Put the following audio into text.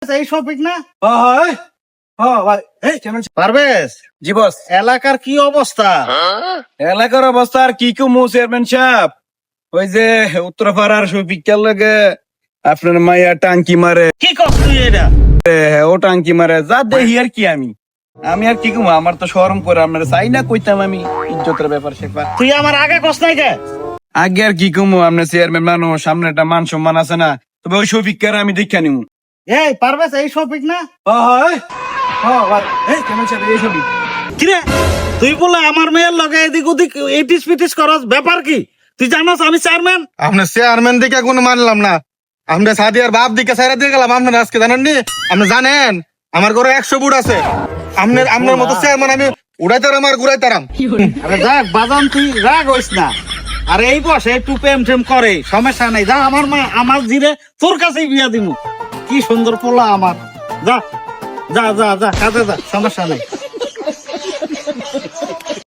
এই শফিক না? হয় ভাই। এই কেমন পারভেজ, জি বস? এলাকার কি অবস্থা? এলাকার অবস্থা আর কি কমু চেয়ারম্যান সাহেব, ওই যে উত্তরপাড়ার শফিকের লগে আপনার মাইয়া টাঙ্কি মারে, কি কষ্ট তুই এটা? ও টাঙ্কি মারে যা দেখি আর কি। আমি আর কি কমু, আমার তো শরম করে আপনার চাই না কইতাম আমি ইজ্জতের ব্যাপার সেপার। তুই আমার আগে কষ্ট নাই কে? আগে আর কি কমু, আপনার চেয়ারম্যান মানুষ, সামনে একটা মান সম্মান আছে না, তবে ওই শফিককে আমি দেখা নিমু। এই পারভেজ, এই শফিক না? হয় ভাই। এই কেমন সাহেব এই শফিক? কিরে, তুই বলে আমার মেয়ের লগে এদিক ওদিক ইটিস পিটিস করস, ব্যাপার কি? তুই জানাস আমি চেয়ারম্যান? আপনার চেয়ারম্যান দিকে কোনো মানলাম না, আমরা সাদিয়ার বাপ দিকে সাইরা দিয়ে গেলাম। আপনার আজকে জানেননি? আপনি জানেন আমার ঘরে 100 বুট আছে। আপনার মতো চেয়ারম্যান আমি উড়াইতারাম আর ঘুরাইতারাম। আরে যাক বাজান, তুই রাগ হইস না। আর এই বসে একটু প্রেম টেম করে, সমস্যা নাই। যা, আমার মা আমার জিরে তোর কাছেই বিয়া দিমু। কি সুন্দর পোলা আমার। যা যা যা যা, কাজে যা, সমস্যা নাই।